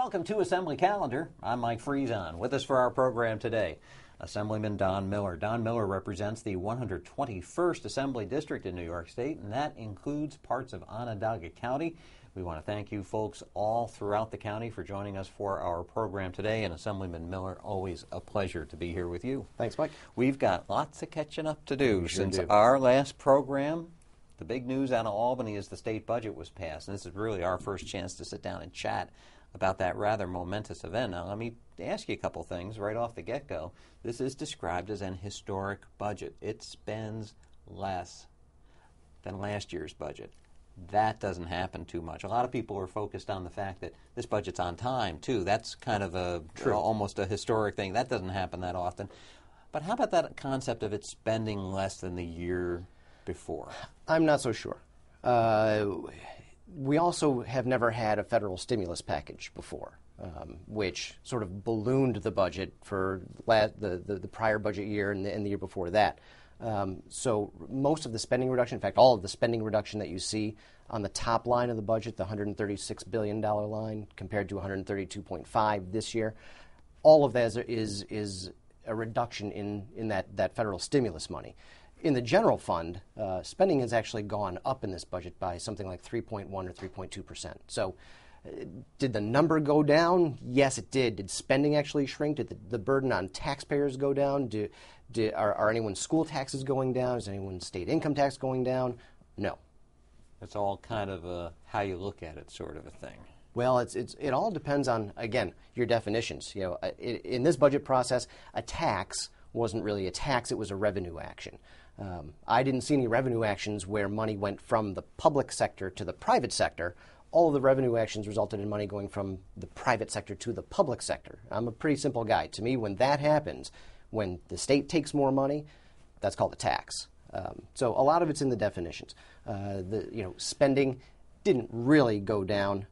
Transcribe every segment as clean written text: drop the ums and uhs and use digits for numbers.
Welcome to Assembly Calendar. I'm Mike Friesen. With us for our program today, Assemblyman Don Miller. Don Miller represents the 121st Assembly District in New York State, and that includes parts of Onondaga County. We want to thank you folks all throughout the county for joining us for our program today. And Assemblyman Miller, always a pleasure to be here with you. Thanks, Mike. We've got lots of catching up to do since our last program. The big news out of Albany is the state budget was passed, and this is really our first chance to sit down and chat about that rather momentous event. Now, let me ask you a couple things right off the get-go. This is described as an historic budget. It spends less than last year's budget. That doesn't happen too much. A lot of people are focused on the fact that this budget's on time, too. That's kind of almost a historic thing. That doesn't happen that often. But how about that concept of it spending less than the year before? I'm not so sure. We also have never had a federal stimulus package before, which sort of ballooned the budget for the prior budget year and the year before that. So most of the spending reduction, in fact, all of the spending reduction that you see on the top line of the budget, the $136 billion line compared to $132.5 this year, all of that is a reduction in that federal stimulus money. In the general fund, spending has actually gone up in this budget by something like 3.1 or 3.2%. So did the number go down? Yes, it did. Did spending actually shrink? Did the burden on taxpayers go down? Are anyone's school taxes going down? Is anyone's state income tax going down? No. It's all kind of how you look at it sort of a thing. Well, it all depends on, again, your definitions. In this budget process, a tax wasn't really a tax, it was a revenue action. I didn't see any revenue actions where money went from the public sector to the private sector. All of the revenue actions resulted in money going from the private sector to the public sector. I'm a pretty simple guy. To me, when that happens, when the state takes more money, that's called a tax. So a lot of it's in the definitions. Spending didn't really go down.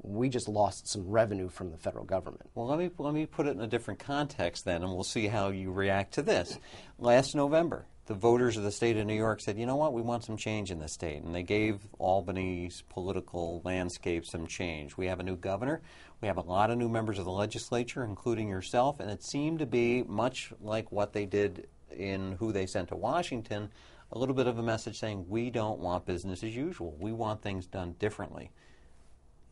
We just lost some revenue from the federal government. Well, let me put it in a different context then, and we'll see how you react to this. Last November, the voters of the state of New York said, you know what, we want some change in the state, and they gave Albany's political landscape some change. We have a new governor. We have a lot of new members of the legislature, including yourself, and it seemed to be much like what they did in who they sent to Washington, a little bit of a message saying, we don't want business as usual. We want things done differently.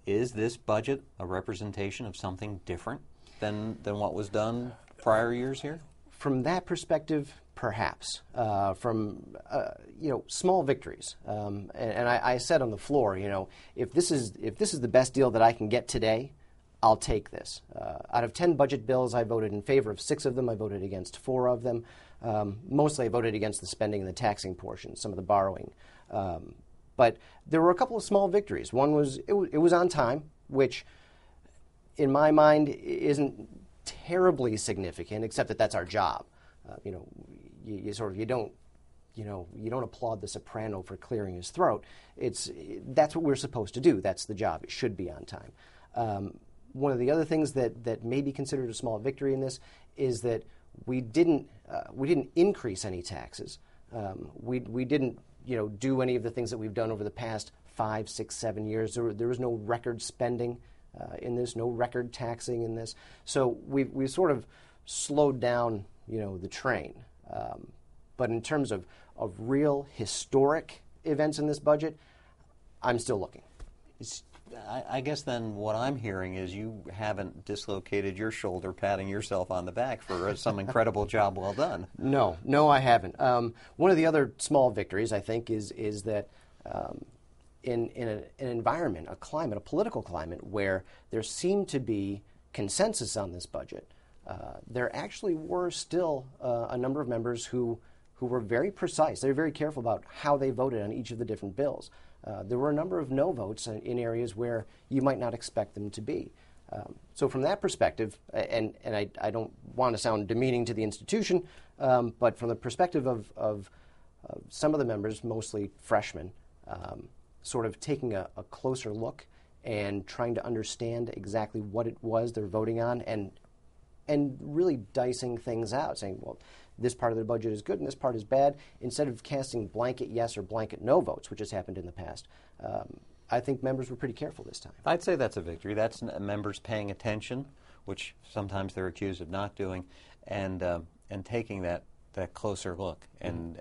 Is this budget a representation of something different than what was done prior years here? From that perspective, perhaps. From small victories, and I said on the floor, if this is the best deal that I can get today, I'll take this. Out of 10 budget bills, I voted in favor of 6 of them. I voted against 4 of them. Mostly, I voted against the spending and the taxing portion, some of the borrowing. But there were a couple of small victories. One was it was on time, which in my mind isn't terribly significant, except that that's our job. You don't applaud the soprano for clearing his throat. That's what we're supposed to do. That's the job. It should be on time. One of the other things that may be considered a small victory in this is that we didn't increase any taxes. We didn't do any of the things that we've done over the past 5, 6, 7 years. There was no record spending in this, no record taxing in this. So we sort of slowed down, the train. But in terms of real historic events in this budget, I'm still looking. I guess then what I'm hearing is you haven't dislocated your shoulder patting yourself on the back for some incredible job well done. No, I haven't. One of the other small victories, I think, is that in an environment, a climate, a political climate, where there seemed to be consensus on this budget, there actually were still a number of members who were very precise. They were very careful about how they voted on each of the different bills. There were a number of no votes in areas where you might not expect them to be. So from that perspective, and I don't want to sound demeaning to the institution, but from the perspective of some of the members, mostly freshmen, sort of taking a closer look and trying to understand exactly what it was they're voting on and really dicing things out, saying, well, this part of the budget is good and this part is bad, instead of casting blanket yes or blanket no votes, which has happened in the past. I think members were pretty careful this time. I'd say that's a victory. That's members paying attention, which sometimes they're accused of not doing, and taking that closer look and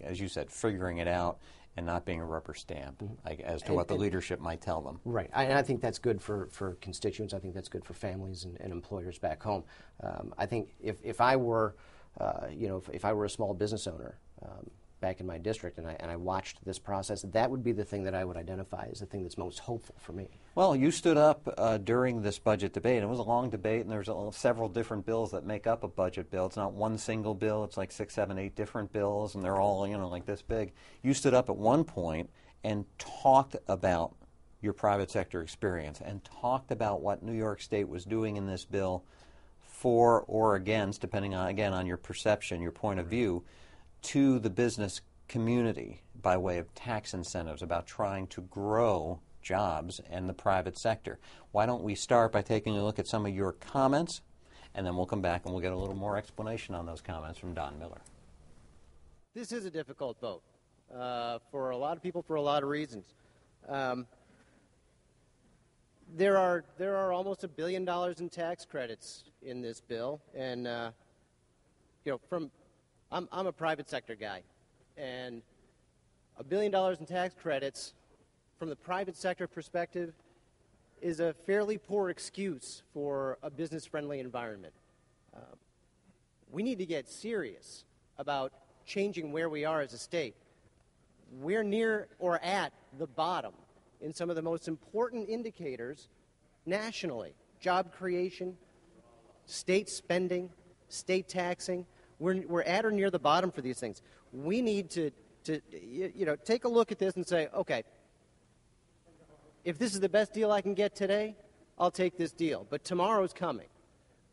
as you said, figuring it out and not being a rubber stamp as to what the leadership might tell them. Right, and I think that's good for constituents. I think that's good for families and employers back home. I think if I were, if I were a small business owner back in my district and I watched this process, that would be the thing that I would identify as the thing that's most hopeful for me. Well, you stood up during this budget debate, and it was a long debate, and there's several different bills that make up a budget bill. It's not one single bill. It's like 6, 7, 8 different bills, and they're all, like this big. You stood up at one point and talked about your private sector experience and talked about what New York State was doing in this bill for or against, depending on, again, on your perception, your point of view, to the business community by way of tax incentives, about trying to grow jobs and the private sector. Why don't we start by taking a look at some of your comments, and then we'll come back and we'll get a little more explanation on those comments from Don Miller. This is a difficult vote for a lot of people for a lot of reasons. There are almost $1 billion in tax credits in this bill, and I'm a private sector guy, and $1 billion in tax credits from the private sector perspective is a fairly poor excuse for a business-friendly environment. We need to get serious about changing where we are as a state. We're near or at the bottom in some of the most important indicators nationally: job creation, state spending, state taxing. We're at or near the bottom for these things. We need to take a look at this and say, okay, if this is the best deal I can get today, I'll take this deal. But tomorrow's coming.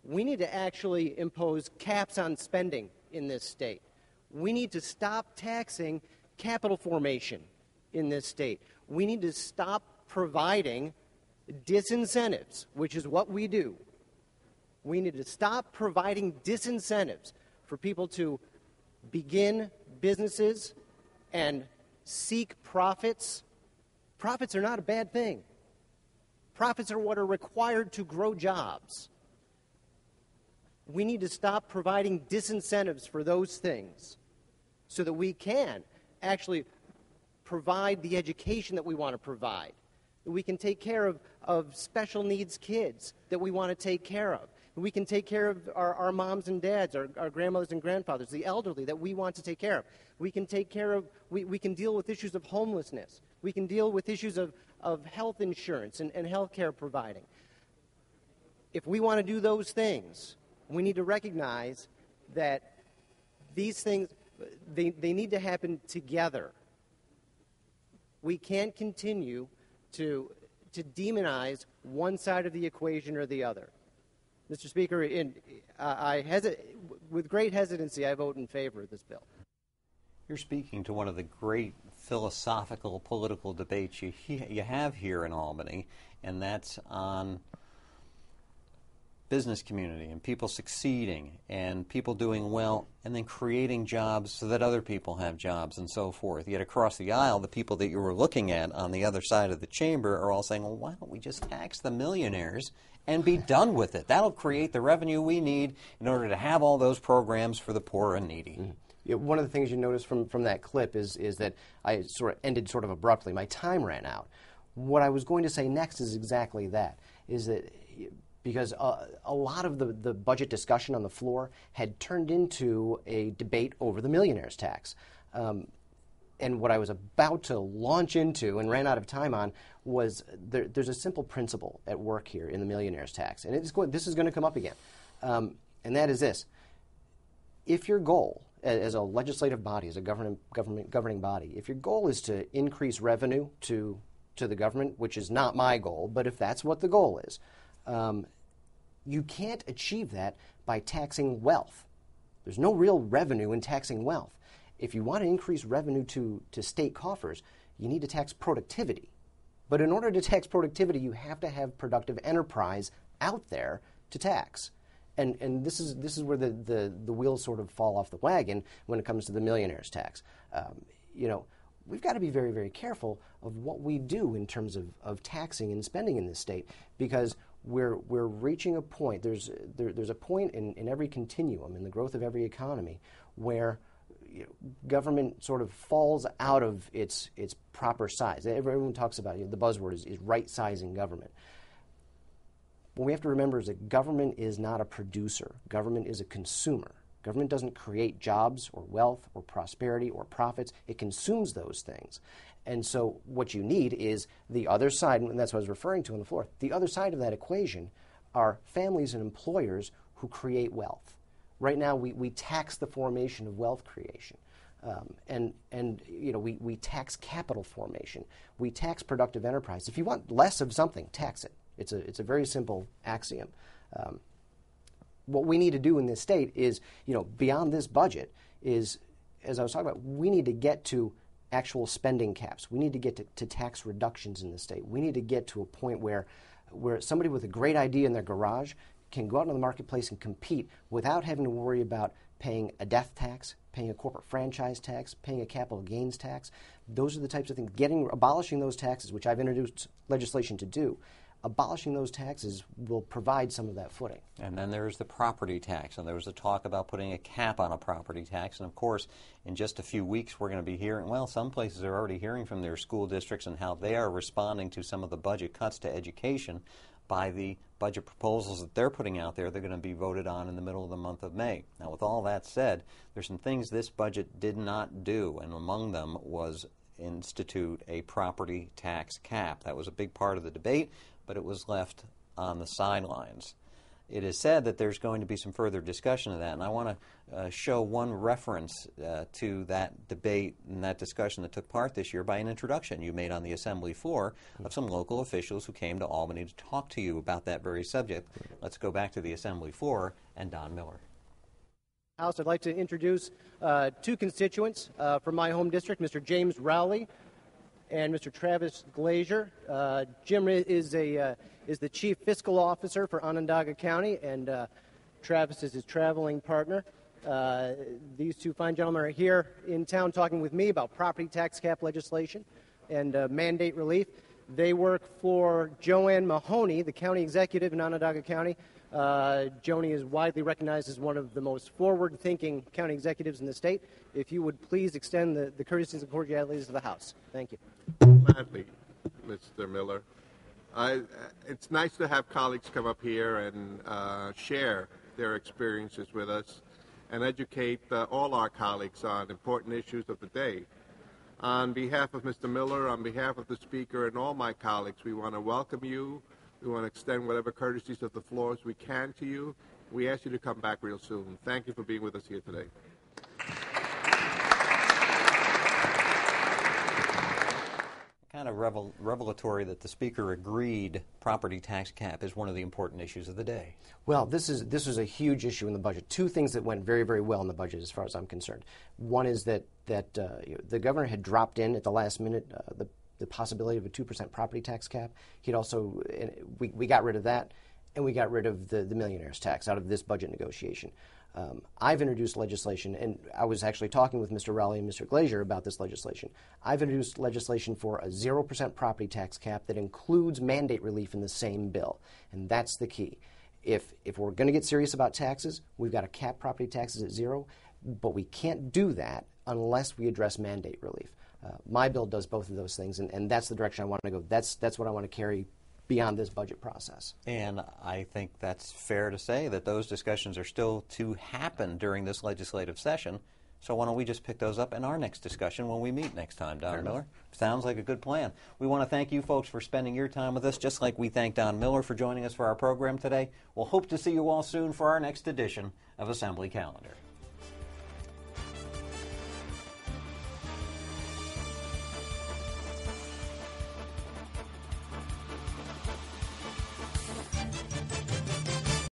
We need to actually impose caps on spending in this state. We need to stop taxing capital formation in this state. We need to stop providing disincentives, which is what we do. We need to stop providing disincentives for people to begin businesses and seek profits. Profits are not a bad thing. Profits are what are required to grow jobs. We need to stop providing disincentives for those things so that we can actually provide the education that we want to provide. That we can take care of special needs kids that we want to take care of. We can take care of our moms and dads, our grandmothers and grandfathers, the elderly that we want to take care of. We can take care of, we can deal with issues of homelessness. We can deal with issues of health insurance and health care providing. If we want to do those things, we need to recognize that these things, they need to happen together. We can't continue to demonize one side of the equation or the other. Mr. Speaker, with great hesitancy, I vote in favor of this bill. You're speaking to one of the great philosophical political debates you have here in Albany, and that's on business community and people succeeding and people doing well and then creating jobs so that other people have jobs and so forth. Yet across the aisle, the people that you were looking at on the other side of the chamber are all saying, well, why don't we just tax the millionaires and be done with it? That'll create the revenue we need in order to have all those programs for the poor and needy. Mm-hmm. Yeah, one of the things you notice from that clip is that I sort of ended sort of abruptly. My time ran out. What I was going to say next is exactly that, is that because a lot of the budget discussion on the floor had turned into a debate over the millionaires tax. And what I was about to launch into and ran out of time on was there's a simple principle at work here in the millionaires tax. And this is going to come up again. And that is this. If your goal as a legislative body, as a governing body, if your goal is to increase revenue to the government, which is not my goal, but if that's what the goal is, you can't achieve that by taxing wealth. There's no real revenue in taxing wealth. If you want to increase revenue to state coffers, you need to tax productivity. But in order to tax productivity, you have to have productive enterprise out there to tax. And this is where the wheels sort of fall off the wagon when it comes to the millionaires tax. we've got to be very, very careful of what we do in terms of taxing and spending in this state, because we're reaching a point. There's a point in every continuum in the growth of every economy where government sort of falls out of its proper size. Everyone talks about, the buzzword is right-sizing government. What we have to remember is that government is not a producer. Government is a consumer. Government doesn't create jobs or wealth or prosperity or profits. It consumes those things. And so what you need is the other side, and that's what I was referring to on the floor. The other side of that equation are families and employers who create wealth. Right now, we tax the formation of wealth creation. We tax capital formation. We tax productive enterprise. If you want less of something, tax it. It's a very simple axiom. What we need to do in this state is, beyond this budget, is, as I was talking about, we need to get to actual spending caps. We need to get to tax reductions in the state. We need to get to a point where somebody with a great idea in their garage can go out into the marketplace and compete without having to worry about paying a death tax, paying a corporate franchise tax, paying a capital gains tax. Those are the types of things. Abolishing those taxes, which I've introduced legislation to do, abolishing those taxes will provide some of that footing. And then there's the property tax, and there was a talk about putting a cap on a property tax. And of course, in just a few weeks, we're going to be hearing, some places are already hearing from their school districts and how they are responding to some of the budget cuts to education by the budget proposals that they're putting out there. They're going to be voted on in the middle of the month of May. Now, with all that said, there's some things this budget did not do, and among them was institute a property tax cap. That was a big part of the debate, but it was left on the sidelines. It is said that there's going to be some further discussion of that, and I want to show one reference to that debate and that discussion that took part this year by an introduction you made on the Assembly floor of some local officials who came to Albany to talk to you about that very subject. Let's go back to the Assembly floor and Don Miller. House, I'd like to introduce two constituents from my home district, Mr. James Rowley and Mr. Travis Glazier. Jim is the Chief Fiscal Officer for Onondaga County, and Travis is his traveling partner. These two fine gentlemen are here in town talking with me about property tax cap legislation and mandate relief. They work for Joanne Mahoney, the county executive in Onondaga County. Joni is widely recognized as one of the most forward-thinking county executives in the state. If you would please extend the courtesies and cordialities of the House. Thank you. Gladly, Mr. Miller. It's nice to have colleagues come up here and share their experiences with us and educate all our colleagues on important issues of the day. On behalf of Mr. Miller, on behalf of the Speaker and all my colleagues, we want to welcome you. We want to extend whatever courtesies of the floor as we can to you. We ask you to come back real soon. Thank you for being with us here today. Kind of revelatory that the Speaker agreed property tax cap is one of the important issues of the day. Well, this was a huge issue in the budget. Two things that went very, very well in the budget as far as I'm concerned. One is that the governor had dropped in at the last minute the possibility of a 2% property tax cap. He'd also, we got rid of that, and we got rid of the millionaires tax out of this budget negotiation. I've introduced legislation, and I was actually talking with Mr. Rowley and Mr. Glazier about this legislation. I've introduced legislation for a 0% property tax cap that includes mandate relief in the same bill, and that's the key. If we're going to get serious about taxes, we've got to cap property taxes at 0, but we can't do that unless we address mandate relief. My bill does both of those things, and that's the direction I want to go. That's what I want to carry beyond this budget process. And I think that's fair to say that those discussions are still to happen during this legislative session. So why don't we just pick those up in our next discussion when we meet next time, Don Miller? Sounds like a good plan. We want to thank you folks for spending your time with us, just like we thank Don Miller for joining us for our program today. We'll hope to see you all soon for our next edition of Assembly Calendar.